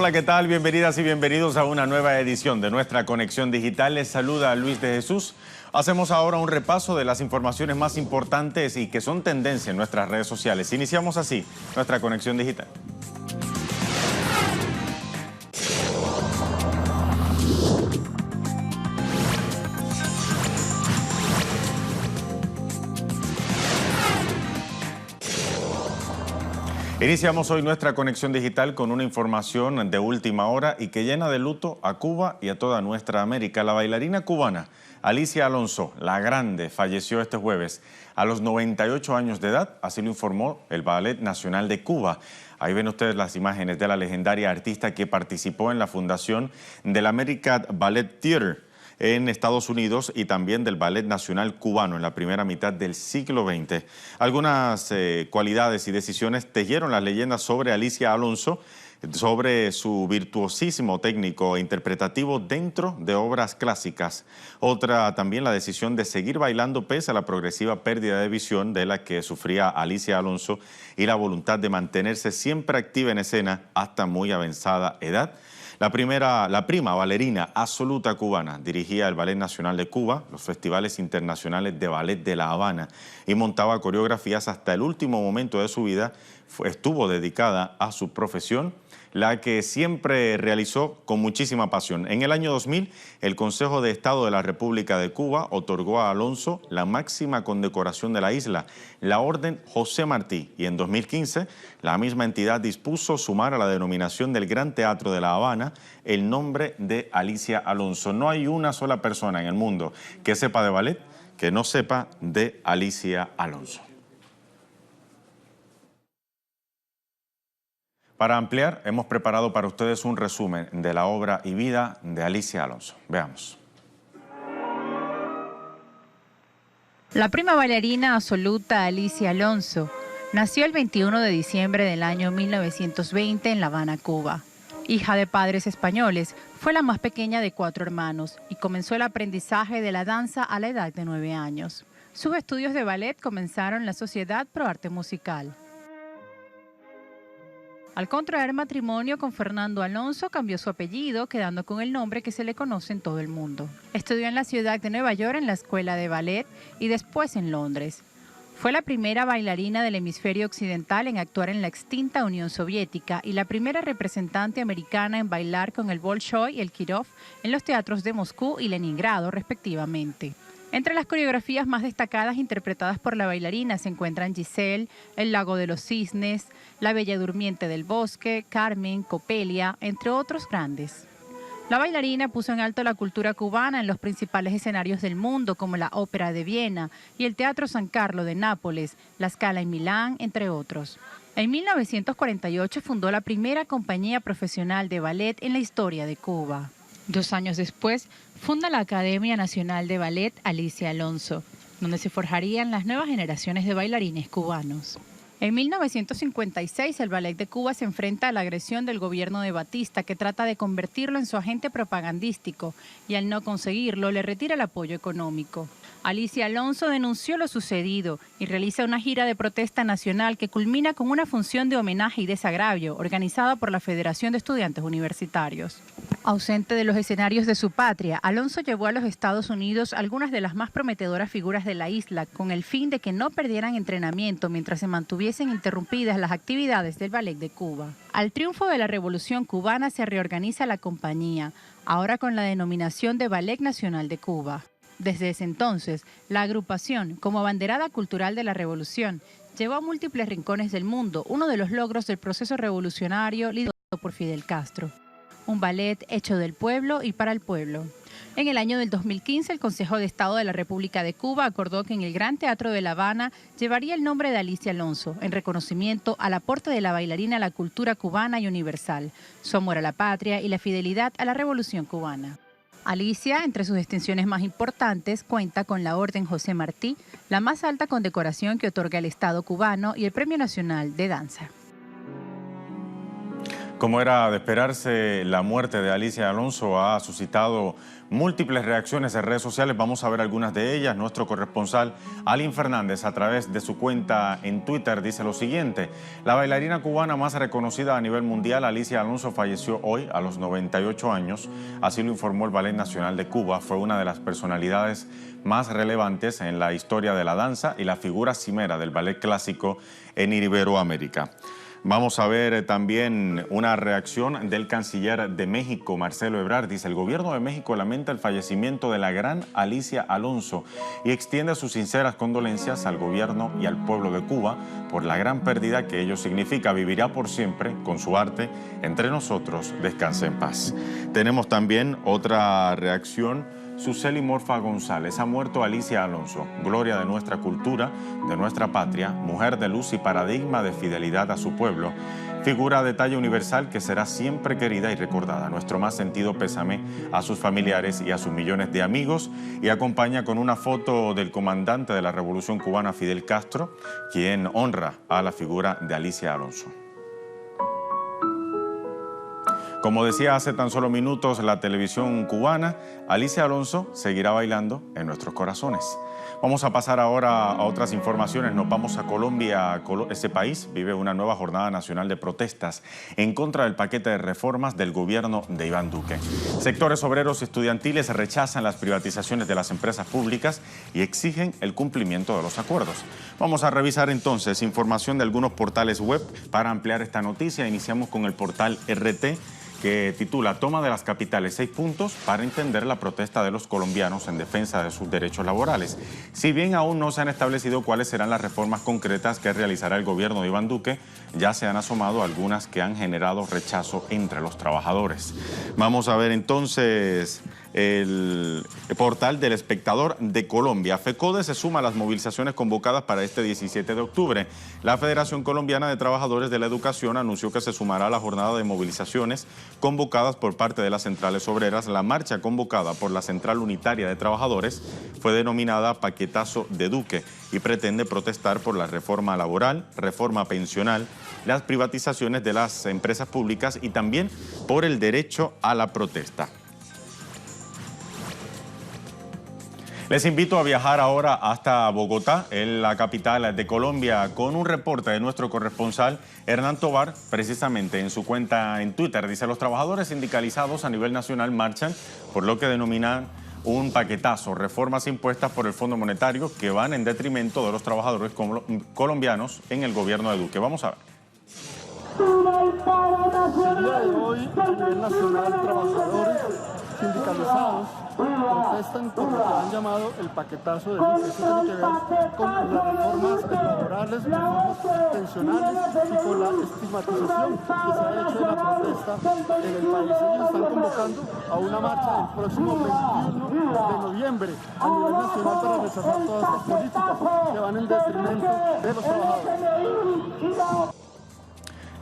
Hola, ¿qué tal? Bienvenidas y bienvenidos a una nueva edición de nuestra Conexión Digital. Les saluda Luis de Jesús. Hacemos ahora un repaso de las informaciones más importantes y que son tendencia en nuestras redes sociales. Iniciamos así nuestra Conexión Digital. Iniciamos hoy nuestra conexión digital con una información de última hora y que llena de luto a Cuba y a toda nuestra América. La bailarina cubana Alicia Alonso, la grande, falleció este jueves a los 98 años de edad, así lo informó el Ballet Nacional de Cuba. Ahí ven ustedes las imágenes de la legendaria artista que participó en la fundación del American Ballet Theatre en Estados Unidos y también del Ballet Nacional Cubano en la primera mitad del siglo XX. Algunas cualidades y decisiones tejieron las leyendas sobre Alicia Alonso, sobre su virtuosísimo técnico e interpretativo dentro de obras clásicas. Otra también la decisión de seguir bailando pese a la progresiva pérdida de visión de la que sufría Alicia Alonso y la voluntad de mantenerse siempre activa en escena hasta muy avanzada edad. La prima bailarina absoluta cubana dirigía el Ballet Nacional de Cuba, los festivales internacionales de ballet de La Habana y montaba coreografías hasta el último momento de su vida. Estuvo dedicada a su profesión, la que siempre realizó con muchísima pasión. En el año 2000, el Consejo de Estado de la República de Cuba otorgó a Alonso la máxima condecoración de la isla, la Orden José Martí, y en 2015 la misma entidad dispuso sumar a la denominación del Gran Teatro de La Habana el nombre de Alicia Alonso. No hay una sola persona en el mundo que sepa de ballet que no sepa de Alicia Alonso. Para ampliar, hemos preparado para ustedes un resumen de la obra y vida de Alicia Alonso. Veamos. La prima bailarina absoluta Alicia Alonso nació el 21 de diciembre del año 1920 en La Habana, Cuba. Hija de padres españoles, fue la más pequeña de 4 hermanos y comenzó el aprendizaje de la danza a la edad de 9 años. Sus estudios de ballet comenzaron en la Sociedad Pro Arte Musical. Al contraer matrimonio con Fernando Alonso, cambió su apellido, quedando con el nombre que se le conoce en todo el mundo. Estudió en la ciudad de Nueva York en la Escuela de Ballet y después en Londres. Fue la primera bailarina del hemisferio occidental en actuar en la extinta Unión Soviética y la primera representante americana en bailar con el Bolshoi y el Kirov en los teatros de Moscú y Leningrado, respectivamente. Entre las coreografías más destacadas interpretadas por la bailarina se encuentran Giselle, El Lago de los Cisnes, La Bella Durmiente del Bosque, Carmen, Coppelia, entre otros grandes. La bailarina puso en alto la cultura cubana en los principales escenarios del mundo, como la Ópera de Viena y el Teatro San Carlo de Nápoles, la Scala en Milán, entre otros. En 1948 fundó la primera compañía profesional de ballet en la historia de Cuba. 2 años después, funda la Academia Nacional de Ballet Alicia Alonso, donde se forjarían las nuevas generaciones de bailarines cubanos. En 1956, el Ballet de Cuba se enfrenta a la agresión del gobierno de Batista, que trata de convertirlo en su agente propagandístico, y al no conseguirlo, le retira el apoyo económico. Alicia Alonso denunció lo sucedido y realiza una gira de protesta nacional que culmina con una función de homenaje y desagravio organizada por la Federación de Estudiantes Universitarios. Ausente de los escenarios de su patria, Alonso llevó a los Estados Unidos algunas de las más prometedoras figuras de la isla con el fin de que no perdieran entrenamiento mientras se mantuviesen interrumpidas las actividades del Ballet de Cuba. Al triunfo de la Revolución Cubana se reorganiza la compañía, ahora con la denominación de Ballet Nacional de Cuba. Desde ese entonces, la agrupación, como abanderada cultural de la revolución, llevó a múltiples rincones del mundo uno de los logros del proceso revolucionario liderado por Fidel Castro. Un ballet hecho del pueblo y para el pueblo. En el año del 2015, el Consejo de Estado de la República de Cuba acordó que en el Gran Teatro de La Habana llevaría el nombre de Alicia Alonso, en reconocimiento al aporte de la bailarina a la cultura cubana y universal, su amor a la patria y la fidelidad a la Revolución Cubana. Alicia, entre sus distinciones más importantes, cuenta con la Orden José Martí, la más alta condecoración que otorga el Estado cubano, y el Premio Nacional de Danza. Como era de esperarse, la muerte de Alicia Alonso ha suscitado múltiples reacciones en redes sociales. Vamos a ver algunas de ellas. Nuestro corresponsal Alin Fernández, a través de su cuenta en Twitter, dice lo siguiente: la bailarina cubana más reconocida a nivel mundial, Alicia Alonso, falleció hoy a los 98 años. Así lo informó el Ballet Nacional de Cuba. Fue una de las personalidades más relevantes en la historia de la danza y la figura cimera del ballet clásico en Iberoamérica. Vamos a ver también una reacción del canciller de México, Marcelo Ebrard. Dice: el gobierno de México lamenta el fallecimiento de la gran Alicia Alonso y extiende sus sinceras condolencias al gobierno y al pueblo de Cuba por la gran pérdida que ello significa. Vivirá por siempre con su arte entre nosotros. Descanse en paz. Tenemos también otra reacción. Suseli Morfa González: ha muerto Alicia Alonso, gloria de nuestra cultura, de nuestra patria, mujer de luz y paradigma de fidelidad a su pueblo, figura de talla universal que será siempre querida y recordada. Nuestro más sentido pésame a sus familiares y a sus millones de amigos. Y acompaña con una foto del comandante de la Revolución Cubana, Fidel Castro, quien honra a la figura de Alicia Alonso. Como decía hace tan solo minutos la televisión cubana, Alicia Alonso seguirá bailando en nuestros corazones. Vamos a pasar ahora a otras informaciones. Nos vamos a Colombia. Este país vive una nueva jornada nacional de protestas en contra del paquete de reformas del gobierno de Iván Duque. Sectores obreros y estudiantiles rechazan las privatizaciones de las empresas públicas y exigen el cumplimiento de los acuerdos. Vamos a revisar entonces información de algunos portales web para ampliar esta noticia. Iniciamos con el portal RT, que titula: Toma de las capitales, 6 puntos para entender la protesta de los colombianos en defensa de sus derechos laborales. Si bien aún no se han establecido cuáles serán las reformas concretas que realizará el gobierno de Iván Duque, ya se han asomado algunas que han generado rechazo entre los trabajadores. Vamos a ver entonces el portal del Espectador de Colombia. FECODE se suma a las movilizaciones convocadas para este 17 de octubre. La Federación Colombiana de Trabajadores de la Educación anunció que se sumará a la jornada de movilizaciones convocadas por parte de las centrales obreras. La marcha convocada por la Central Unitaria de Trabajadores fue denominada Paquetazo de Duque y pretende protestar por la reforma laboral, reforma pensional, las privatizaciones de las empresas públicas y también por el derecho a la protesta. Les invito a viajar ahora hasta Bogotá, en la capital de Colombia, con un reporte de nuestro corresponsal Hernán Tovar. Precisamente en su cuenta en Twitter dice: los trabajadores sindicalizados a nivel nacional marchan por lo que denominan un paquetazo, reformas impuestas por el Fondo Monetario que van en detrimento de los trabajadores colombianos en el gobierno de Duque. Vamos a ver. El día de hoy, a nivel nacional, trabajadores sindicalizados protestan por lo que han llamado el paquetazo de Duque. Eso tiene que ver con las reformas laborales, reformas pensionales y con la estigmatización que se ha hecho de la protesta en el país. Ellos están convocando a una marcha el próximo 21 de noviembre a nivel nacional para rechazar todas estas políticas que van en detrimento de los trabajadores.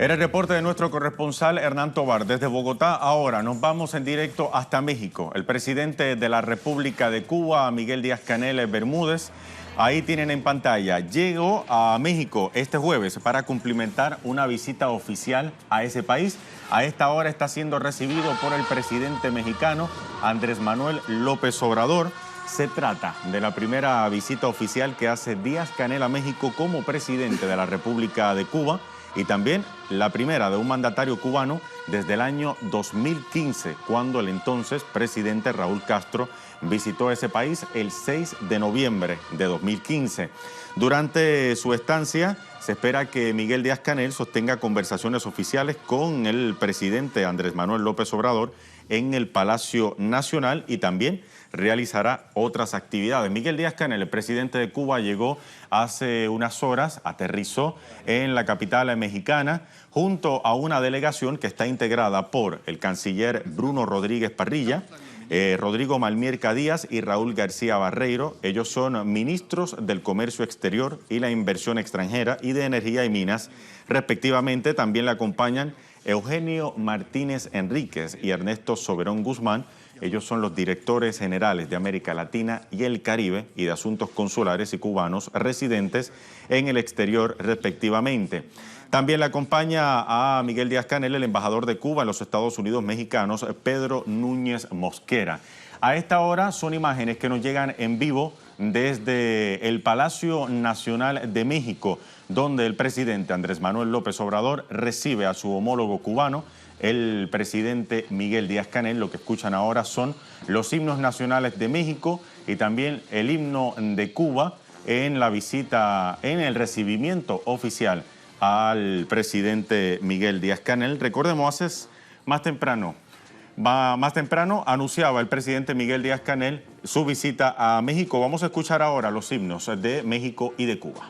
Era el reporte de nuestro corresponsal Hernán Tovar desde Bogotá. Ahora nos vamos en directo hasta México. El presidente de la República de Cuba, Miguel Díaz-Canel Bermúdez, ahí tienen en pantalla, llegó a México este jueves para cumplimentar una visita oficial a ese país. A esta hora está siendo recibido por el presidente mexicano, Andrés Manuel López Obrador. Se trata de la primera visita oficial que hace Díaz-Canel a México como presidente de la República de Cuba, y también la primera de un mandatario cubano desde el año 2015, cuando el entonces presidente Raúl Castro visitó ese país el 6 de noviembre de 2015. Durante su estancia se espera que Miguel Díaz-Canel sostenga conversaciones oficiales con el presidente Andrés Manuel López Obrador en el Palacio Nacional y también realizará otras actividades. Miguel Díaz-Canel, el presidente de Cuba, llegó hace unas horas, aterrizó en la capital mexicana junto a una delegación que está integrada por el canciller Bruno Rodríguez Parrilla, Rodrigo Malmierca Díaz y Raúl García Barreiro. Ellos son ministros del Comercio Exterior y la Inversión Extranjera y de Energía y Minas, respectivamente. También le acompañan Eugenio Martínez Enríquez y Ernesto Soberón Guzmán. Ellos son los directores generales de América Latina y el Caribe y de Asuntos Consulares y Cubanos residentes en el exterior, respectivamente. También le acompaña a Miguel Díaz-Canel, el embajador de Cuba en los Estados Unidos mexicanos, Pedro Núñez Mosquera. A esta hora son imágenes que nos llegan en vivo desde el Palacio Nacional de México, donde el presidente Andrés Manuel López Obrador recibe a su homólogo cubano, el presidente Miguel Díaz-Canel. Lo que escuchan ahora son los himnos nacionales de México y también el himno de Cuba en la visita, en el recibimiento oficial al presidente Miguel Díaz-Canel. Recordemos, más temprano anunciaba el presidente Miguel Díaz-Canel su visita a México. Vamos a escuchar ahora los himnos de México y de Cuba.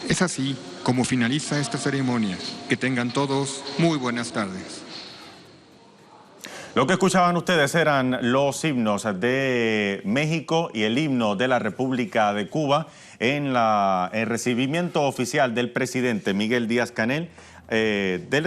Es así como finaliza esta ceremonia. Que tengan todos muy buenas tardes. Lo que escuchaban ustedes eran los himnos de México y el himno de la República de Cuba en el recibimiento oficial del presidente Miguel Díaz-Canel, del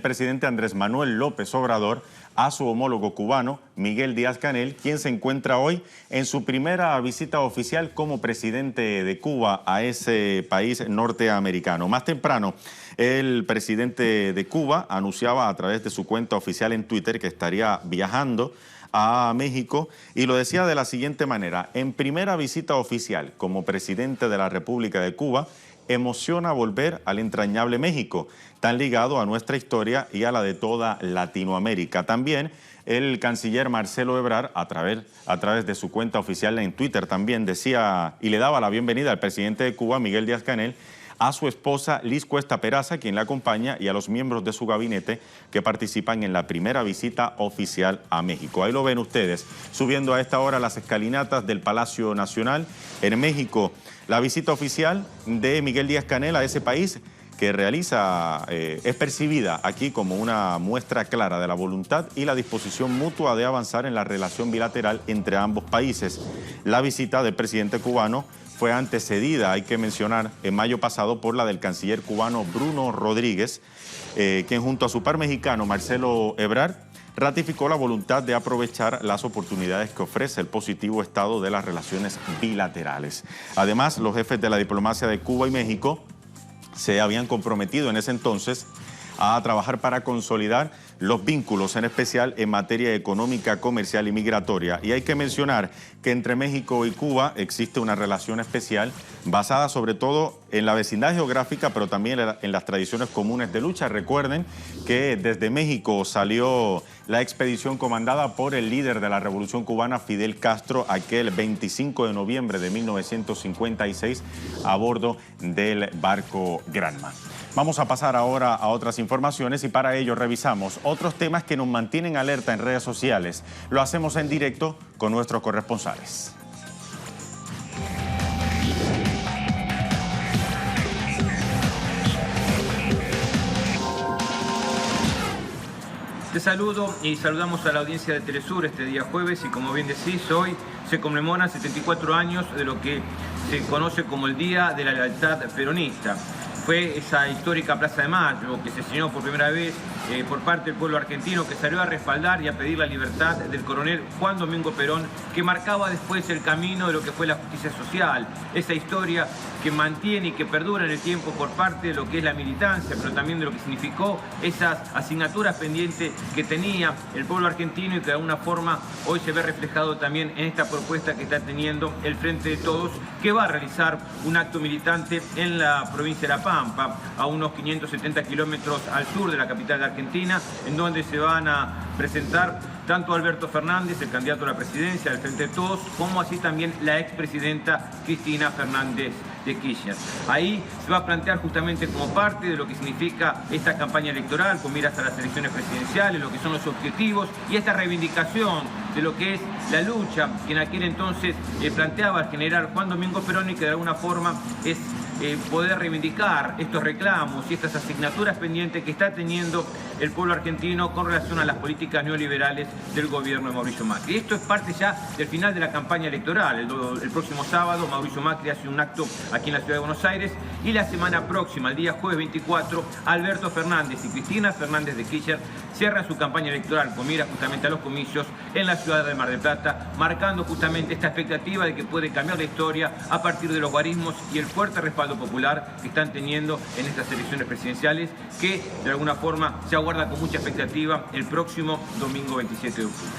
presidente Andrés Manuel López Obrador a su homólogo cubano, Miguel Díaz-Canel, quien se encuentra hoy en su primera visita oficial como presidente de Cuba a ese país norteamericano. Más temprano, el presidente de Cuba anunciaba a través de su cuenta oficial en Twitter que estaría viajando a México y lo decía de la siguiente manera: en primera visita oficial como presidente de la República de Cuba, emociona volver al entrañable México, tan ligado a nuestra historia y a la de toda Latinoamérica. También el canciller Marcelo Ebrard, a través de su cuenta oficial en Twitter, también decía y le daba la bienvenida al presidente de Cuba, Miguel Díaz-Canel, a su esposa Liz Cuesta Peraza, quien la acompaña, y a los miembros de su gabinete que participan en la primera visita oficial a México. Ahí lo ven ustedes, subiendo a esta hora las escalinatas del Palacio Nacional en México. La visita oficial de Miguel Díaz-Canel a ese país que realiza es percibida aquí como una muestra clara de la voluntad y la disposición mutua de avanzar en la relación bilateral entre ambos países. La visita del presidente cubano fue antecedida, hay que mencionar, en mayo pasado por la del canciller cubano Bruno Rodríguez, quien junto a su par mexicano Marcelo Ebrard ratificó la voluntad de aprovechar las oportunidades que ofrece el positivo estado de las relaciones bilaterales. Además, los jefes de la diplomacia de Cuba y México se habían comprometido en ese entonces a trabajar para consolidar los vínculos, en especial en materia económica, comercial y migratoria. Y hay que mencionar que entre México y Cuba existe una relación especial basada sobre todo en la vecindad geográfica, pero también en las tradiciones comunes de lucha. Recuerden que desde México salió la expedición comandada por el líder de la Revolución Cubana, Fidel Castro, aquel 25 de noviembre de 1956, a bordo del barco Granma. Vamos a pasar ahora a otras informaciones y para ello revisamos otros temas que nos mantienen alerta en redes sociales. Lo hacemos en directo con nuestros corresponsales. Te saludo y saludamos a la audiencia de Telesur este día jueves y como bien decís, hoy se conmemoran 74 años de lo que se conoce como el Día de la Lealtad Peronista. Fue esa histórica Plaza de Mayo que se señaló por primera vez por parte del pueblo argentino, que salió a respaldar y a pedir la libertad del coronel Juan Domingo Perón, que marcaba después el camino de lo que fue la justicia social. Esa historia que mantiene y que perdura en el tiempo por parte de lo que es la militancia, pero también de lo que significó esas asignaturas pendientes que tenía el pueblo argentino y que de alguna forma hoy se ve reflejado también en esta propuesta que está teniendo el Frente de Todos, que va a realizar un acto militante en la provincia de La Pampa, a unos 570 kilómetros al sur de la capital de Argentina, en donde se van a presentar tanto Alberto Fernández, el candidato a la presidencia del Frente de Todos, como así también la expresidenta Cristina Fernández de Kirchner. Ahí se va a plantear justamente como parte de lo que significa esta campaña electoral, con miras a las elecciones presidenciales, lo que son los objetivos y esta reivindicación de lo que es la lucha que en aquel entonces planteaba el general Juan Domingo Perón y que de alguna forma es poder reivindicar estos reclamos y estas asignaturas pendientes que está teniendo el pueblo argentino con relación a las políticas neoliberales del gobierno de Mauricio Macri. Esto es parte ya del final de la campaña electoral. El próximo sábado Mauricio Macri hace un acto aquí en la ciudad de Buenos Aires y la semana próxima, el día jueves 24, Alberto Fernández y Cristina Fernández de Kirchner cierran su campaña electoral con mira justamente a los comicios en la ciudad de Mar del Plata, marcando justamente esta expectativa de que puede cambiar la historia a partir de los guarismos y el fuerte respaldo popular que están teniendo en estas elecciones presidenciales, que de alguna forma se aguarda con mucha expectativa el próximo domingo 27 de octubre.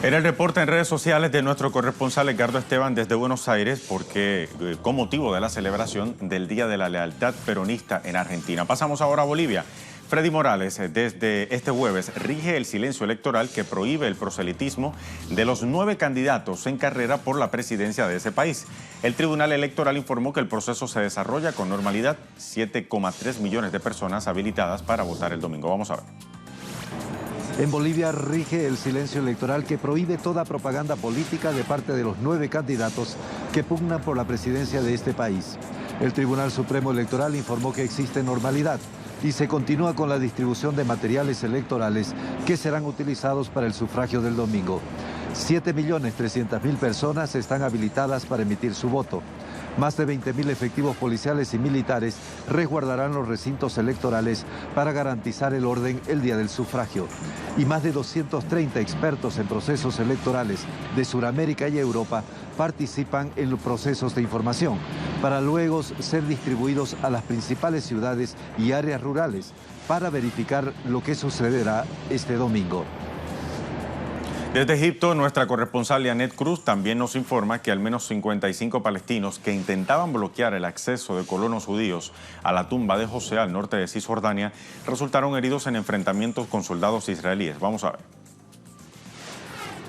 Era el reporte en redes sociales de nuestro corresponsal Edgardo Esteban desde Buenos Aires, porque con motivo de la celebración del Día de la Lealtad Peronista en Argentina. Pasamos ahora a Bolivia. Freddy Morales, desde este jueves, rige el silencio electoral que prohíbe el proselitismo de los 9 candidatos en carrera por la presidencia de ese país. El Tribunal Electoral informó que el proceso se desarrolla con normalidad. 7,3 millones de personas habilitadas para votar el domingo. Vamos a ver. En Bolivia rige el silencio electoral que prohíbe toda propaganda política de parte de los 9 candidatos que pugnan por la presidencia de este país. El Tribunal Supremo Electoral informó que existe normalidad y se continúa con la distribución de materiales electorales que serán utilizados para el sufragio del domingo. 7.300.000 personas están habilitadas para emitir su voto. Más de 20.000 efectivos policiales y militares resguardarán los recintos electorales para garantizar el orden el día del sufragio. Y más de 230 expertos en procesos electorales de Sudamérica y Europa participan en los procesos de información, para luego ser distribuidos a las principales ciudades y áreas rurales para verificar lo que sucederá este domingo. Desde Egipto, nuestra corresponsal Janet Cruz también nos informa que al menos 55 palestinos que intentaban bloquear el acceso de colonos judíos a la tumba de José al norte de Cisjordania resultaron heridos en enfrentamientos con soldados israelíes. Vamos a ver.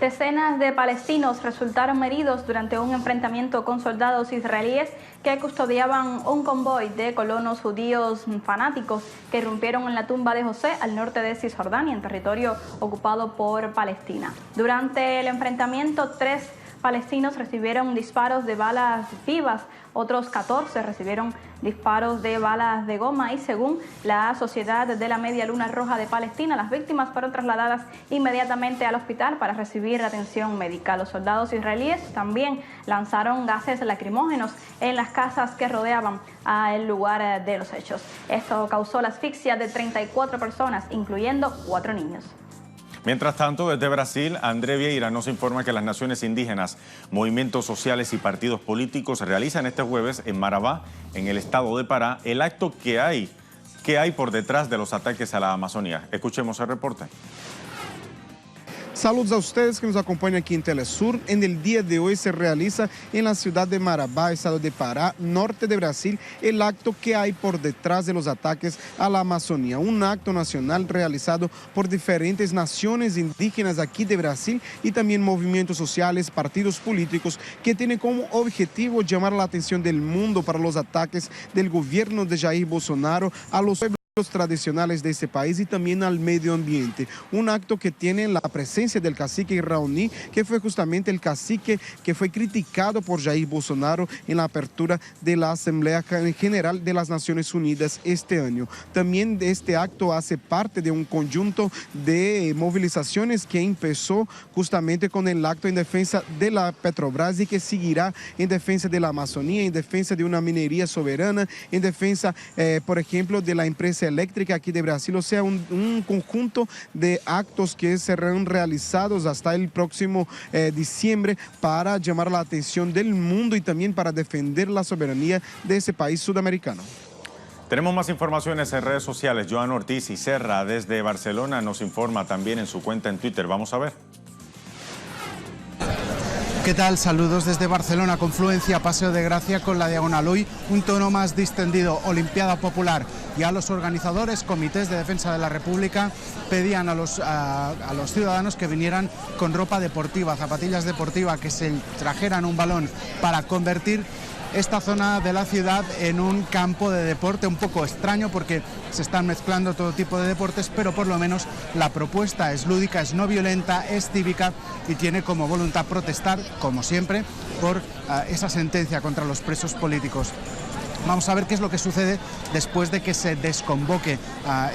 Decenas de palestinos resultaron heridos durante un enfrentamiento con soldados israelíes que custodiaban un convoy de colonos judíos fanáticos que irrumpieron en la tumba de José al norte de Cisjordania, en territorio ocupado por Palestina. Durante el enfrentamiento, 3 palestinos recibieron disparos de balas vivas, otros 14 recibieron disparos de balas de goma y según la Sociedad de la Media Luna Roja de Palestina, las víctimas fueron trasladadas inmediatamente al hospital para recibir atención médica. Los soldados israelíes también lanzaron gases lacrimógenos en las casas que rodeaban al lugar de los hechos. Esto causó la asfixia de 34 personas, incluyendo 4 niños. Mientras tanto, desde Brasil, André Vieira nos informa que las naciones indígenas, movimientos sociales y partidos políticos realizan este jueves en Marabá, en el estado de Pará, el acto que hay por detrás de los ataques a la Amazonía. Escuchemos el reporte. Saludos a ustedes que nos acompañan aquí en Telesur. En el día de hoy se realiza en la ciudad de Marabá, estado de Pará, norte de Brasil, el acto que hay por detrás de los ataques a la Amazonía. Un acto nacional realizado por diferentes naciones indígenas aquí de Brasil y también movimientos sociales, partidos políticos que tienen como objetivo llamar la atención del mundo para los ataques del gobierno de Jair Bolsonaro a los pueblos tradicionales de ese país y también al medio ambiente. Un acto que tiene la presencia del cacique Raoni, que fue justamente el cacique que fue criticado por Jair Bolsonaro en la apertura de la Asamblea General de las Naciones Unidas este año. También este acto hace parte de un conjunto de movilizaciones que empezó justamente con el acto en defensa de la Petrobras y que seguirá en defensa de la Amazonía, en defensa de una minería soberana, en defensa, por ejemplo, de la empresa eléctrica aquí de Brasil. O sea, un conjunto de actos que serán realizados hasta el próximo diciembre para llamar la atención del mundo y también para defender la soberanía de ese país sudamericano. Tenemos más informaciones en redes sociales. Joan Ortiz y Serra desde Barcelona nos informa también en su cuenta en Twitter. Vamos a ver. ¿Qué tal? Saludos desde Barcelona, confluencia, Paseo de Gracia con la Diagonal. Hoy un tono más distendido, Olimpiada Popular. Y a los organizadores, comités de defensa de la República, pedían a los ciudadanos que vinieran con ropa deportiva, zapatillas deportivas, que se trajeran un balón para convertir esta zona de la ciudad en un campo de deporte un poco extraño porque se están mezclando todo tipo de deportes, pero por lo menos la propuesta es lúdica, es no violenta, es cívica y tiene como voluntad protestar, como siempre, por esa sentencia contra los presos políticos. Vamos a ver qué es lo que sucede después de que se desconvoque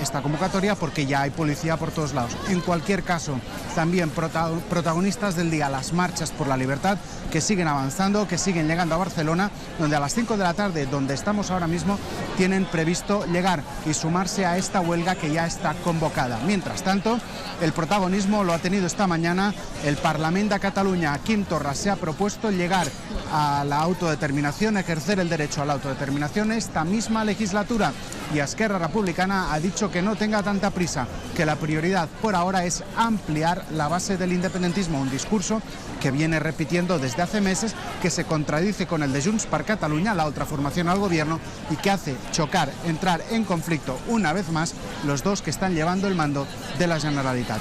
esta convocatoria, porque ya hay policía por todos lados. En cualquier caso, también protagonistas del día, las marchas por la libertad, que siguen avanzando, que siguen llegando a Barcelona, donde a las 5 de la tarde, donde estamos ahora mismo, tienen previsto llegar y sumarse a esta huelga que ya está convocada. Mientras tanto, el protagonismo lo ha tenido esta mañana el Parlamento de Cataluña. Quim Torra se ha propuesto llegar a la autodeterminación, ejercer el derecho a la autodeterminación esta misma legislatura, y Esquerra Republicana ha dicho que no tenga tanta prisa, que la prioridad por ahora es ampliar la base del independentismo, un discurso que viene repitiendo desde hace meses, que se contradice con el de Junts per Catalunya, la otra formación al gobierno, y que hace chocar, entrar en conflicto una vez más los dos que están llevando el mando de la Generalitat.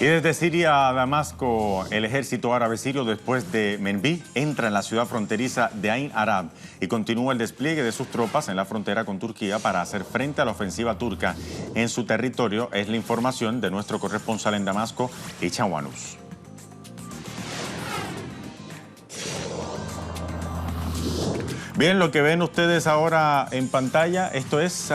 Y desde Siria a Damasco, el ejército árabe sirio, después de Menbí, entra en la ciudad fronteriza de Ain Arab y continúa el despliegue de sus tropas en la frontera con Turquía para hacer frente a la ofensiva turca en su territorio. Es la información de nuestro corresponsal en Damasco, Ichan Wanus. Bien, lo que ven ustedes ahora en pantalla, esto es,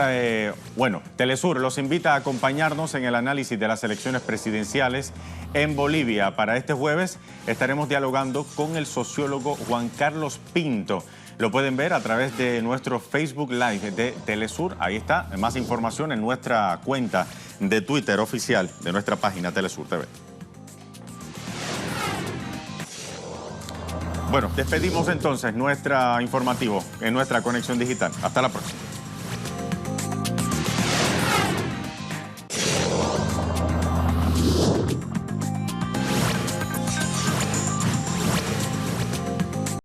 Telesur los invita a acompañarnos en el análisis de las elecciones presidenciales en Bolivia. Para este jueves estaremos dialogando con el sociólogo Juan Carlos Pinto. Lo pueden ver a través de nuestro Facebook Live de Telesur. Ahí está, más información en nuestra cuenta de Twitter oficial de nuestra página Telesur TV. Bueno, despedimos entonces nuestro informativo en nuestra conexión digital. Hasta la próxima.